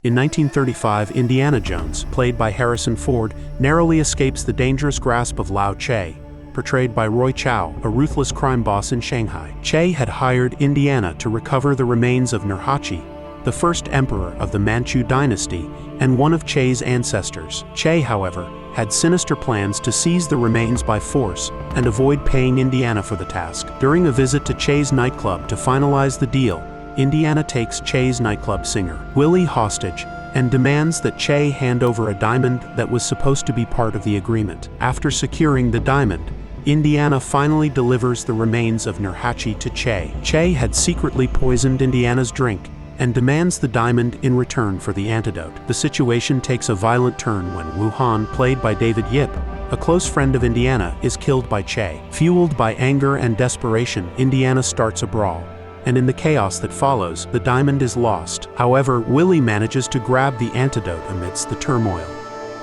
In 1935, Indiana Jones, played by Harrison Ford, narrowly escapes the dangerous grasp of Lao Che, portrayed by Roy Chow, a ruthless crime boss in Shanghai. Che had hired Indiana to recover the remains of Nurhaci, the first emperor of the Manchu dynasty and one of Che's ancestors. Che, however, had sinister plans to seize the remains by force and avoid paying Indiana for the task. During a visit to Che's nightclub to finalize the deal, Indiana takes Che's nightclub singer, Willie, hostage and demands that Che hand over a diamond that was supposed to be part of the agreement. After securing the diamond, Indiana finally delivers the remains of Nurhaci to Che. Che had secretly poisoned Indiana's drink and demands the diamond in return for the antidote. The situation takes a violent turn when Wuhan, played by David Yip, a close friend of Indiana, is killed by Che. Fueled by anger and desperation, Indiana starts a brawl, and in the chaos that follows, the diamond is lost. However, Willie manages to grab the antidote amidst the turmoil.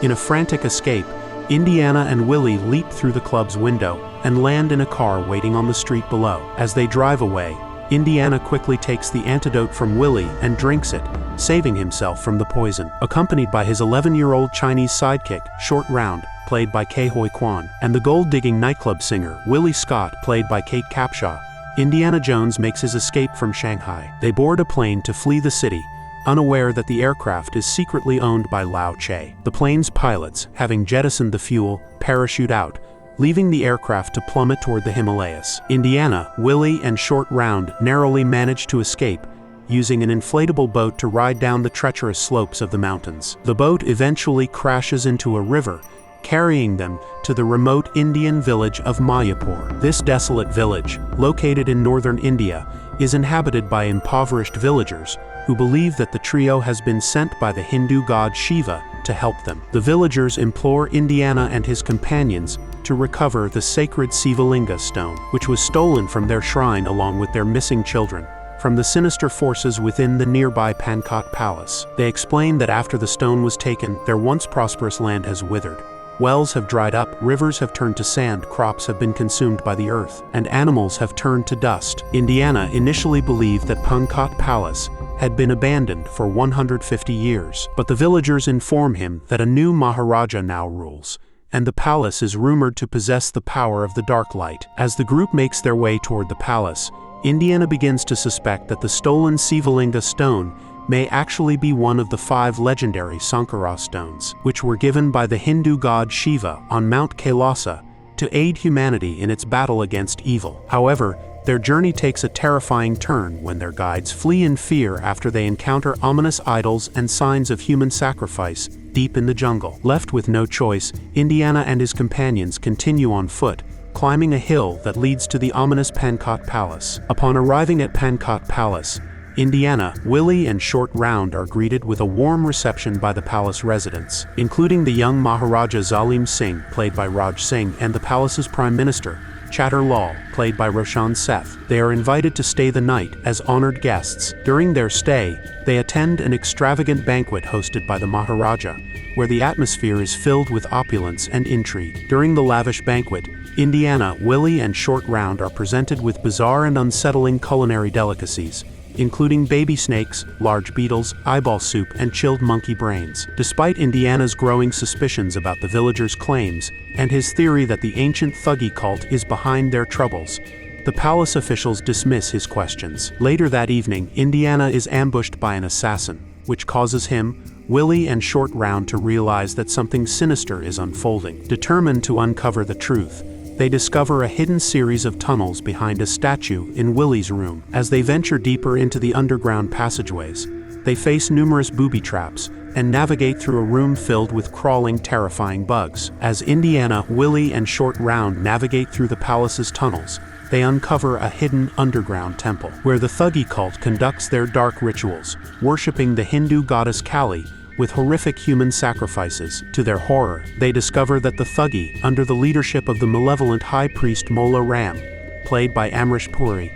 In a frantic escape, Indiana and Willie leap through the club's window and land in a car waiting on the street below. As they drive away, Indiana quickly takes the antidote from Willie and drinks it, saving himself from the poison. Accompanied by his 11-year-old Chinese sidekick, Short Round, played by Ke Huy Quan, and the gold-digging nightclub singer, Willie Scott, played by Kate Capshaw, Indiana Jones makes his escape from Shanghai. They board a plane to flee the city, unaware that the aircraft is secretly owned by Lao Che. The plane's pilots, having jettisoned the fuel, parachute out, leaving the aircraft to plummet toward the Himalayas. Indiana, Willie, and Short Round narrowly manage to escape, using an inflatable boat to ride down the treacherous slopes of the mountains. The boat eventually crashes into a river, carrying them to the remote Indian village of Mayapur. This desolate village, located in northern India, is inhabited by impoverished villagers who believe that the trio has been sent by the Hindu god Shiva to help them. The villagers implore Indiana and his companions to recover the sacred Sivalinga stone, which was stolen from their shrine along with their missing children, from the sinister forces within the nearby Pankot Palace. They explain that after the stone was taken, their once prosperous land has withered. Wells have dried up, rivers have turned to sand, crops have been consumed by the earth, and animals have turned to dust. Indiana initially believed that Pankot Palace had been abandoned for 150 years, but the villagers inform him that a new Maharaja now rules, and the palace is rumored to possess the power of the dark light. As the group makes their way toward the palace, Indiana begins to suspect that the stolen Sivalinga stone may actually be one of the 5 legendary Sankara stones, which were given by the Hindu god Shiva on Mount Kailasa to aid humanity in its battle against evil. However, their journey takes a terrifying turn when their guides flee in fear after they encounter ominous idols and signs of human sacrifice deep in the jungle. Left with no choice, Indiana and his companions continue on foot, climbing a hill that leads to the ominous Pankot Palace. Upon arriving at Pankot Palace, Indiana, Willie, and Short Round are greeted with a warm reception by the palace residents, including the young Maharaja Zalim Singh, played by Raj Singh, and the palace's prime minister, Chatter Lal, played by Roshan Seth. They are invited to stay the night as honored guests. During their stay, they attend an extravagant banquet hosted by the Maharaja, where the atmosphere is filled with opulence and intrigue. During the lavish banquet, Indiana, Willie, and Short Round are presented with bizarre and unsettling culinary delicacies, including baby snakes, large beetles, eyeball soup, and chilled monkey brains. Despite Indiana's growing suspicions about the villagers' claims and his theory that the ancient Thuggee cult is behind their troubles, the palace officials dismiss his questions. Later that evening, Indiana is ambushed by an assassin, which causes him, Willie, and Short Round to realize that something sinister is unfolding. Determined to uncover the truth, they discover a hidden series of tunnels behind a statue in Willie's room. As they venture deeper into the underground passageways, they face numerous booby traps and navigate through a room filled with crawling, terrifying bugs. As Indiana, Willie, and Short Round navigate through the palace's tunnels, they uncover a hidden underground temple, where the Thuggee cult conducts their dark rituals, worshipping the Hindu goddess Kali, with horrific human sacrifices. To their horror, they discover that the Thuggee, under the leadership of the malevolent high priest Mola Ram, played by Amrish Puri,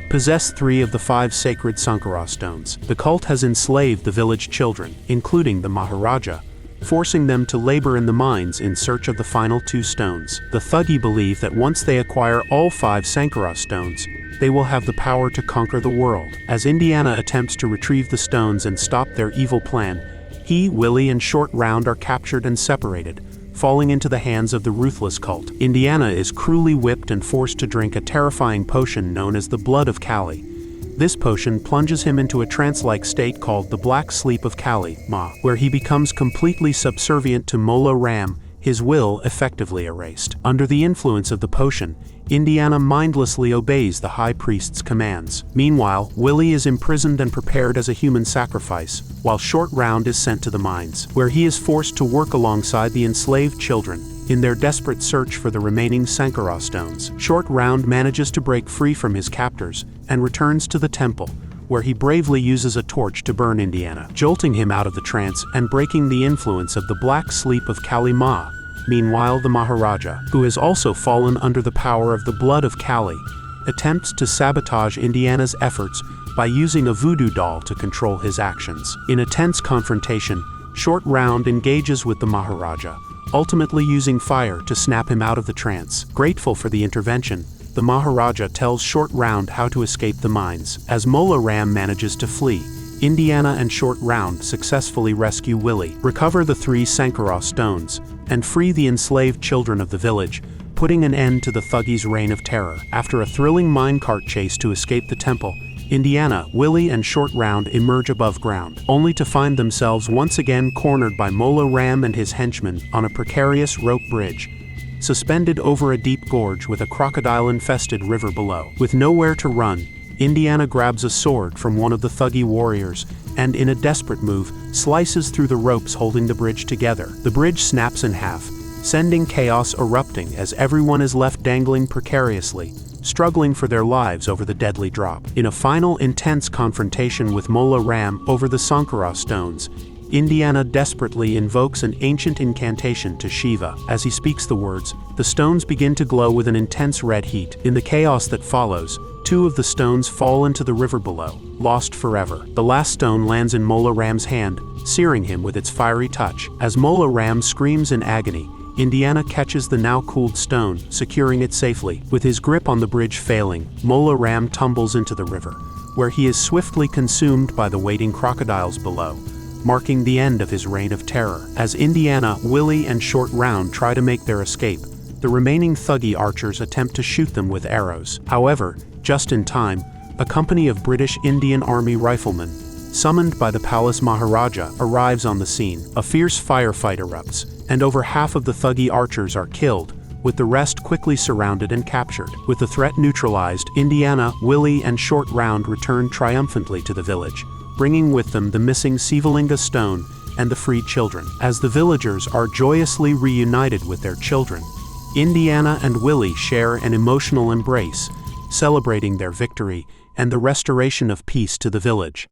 possess 3 of the 5 sacred Sankara stones. The cult has enslaved the village children, including the Maharaja, forcing them to labor in the mines in search of the final 2 stones. The Thuggee believe that once they acquire all 5 Sankara stones, they will have the power to conquer the world. As Indiana attempts to retrieve the stones and stop their evil plan, He, Willie, and Short Round are captured and separated, falling into the hands of the ruthless cult. Indiana is cruelly whipped and forced to drink a terrifying potion known as the Blood of Kali. This potion plunges him into a trance-like state called the Black Sleep of Kali, Ma, where he becomes completely subservient to Mola Ram, his will effectively erased. Under the influence of the potion, Indiana mindlessly obeys the High Priest's commands. Meanwhile, Willie is imprisoned and prepared as a human sacrifice, while Short Round is sent to the mines, where he is forced to work alongside the enslaved children in their desperate search for the remaining Sankara stones. Short Round manages to break free from his captors and returns to the temple, where he bravely uses a torch to burn Indiana, jolting him out of the trance and breaking the influence of the Black Sleep of Kali Ma. Meanwhile, the Maharaja, who has also fallen under the power of the Blood of Kali, attempts to sabotage Indiana's efforts by using a voodoo doll to control his actions. In a tense confrontation, Short Round engages with the Maharaja, ultimately using fire to snap him out of the trance. Grateful for the intervention, the Maharaja tells Short Round how to escape the mines. As Mola Ram manages to flee, Indiana and Short Round successfully rescue Willie, recover the 3 Sankara stones, and free the enslaved children of the village, putting an end to the thuggies' reign of terror. After a thrilling minecart chase to escape the temple, Indiana, Willie, and Short Round emerge above ground, only to find themselves once again cornered by Mola Ram and his henchmen on a precarious rope bridge, suspended over a deep gorge with a crocodile-infested river below. With nowhere to run, Indiana grabs a sword from one of the thuggy warriors and, in a desperate move, slices through the ropes holding the bridge together. The bridge snaps in half, sending chaos erupting as everyone is left dangling precariously, struggling for their lives over the deadly drop. In a final intense confrontation with Mola Ram over the Sankara stones, Indiana desperately invokes an ancient incantation to Shiva. As he speaks the words, the stones begin to glow with an intense red heat. In the chaos that follows, 2 of the stones fall into the river below, lost forever. The last stone lands in Mola Ram's hand, searing him with its fiery touch. As Mola Ram screams in agony, Indiana catches the now-cooled stone, securing it safely. With his grip on the bridge failing, Mola Ram tumbles into the river, where he is swiftly consumed by the waiting crocodiles below, marking the end of his reign of terror. As Indiana, Willie, and Short Round try to make their escape, the remaining thuggy archers attempt to shoot them with arrows. However, just in time, a company of British Indian Army riflemen, summoned by the Palace Maharaja, arrives on the scene. A fierce firefight erupts, and over half of the thuggy archers are killed, with the rest quickly surrounded and captured. With the threat neutralized, Indiana, Willie, and Short Round return triumphantly to the village, bringing with them the missing Sivalinga stone and the freed children. As the villagers are joyously reunited with their children, Indiana and Willie share an emotional embrace, celebrating their victory and the restoration of peace to the village.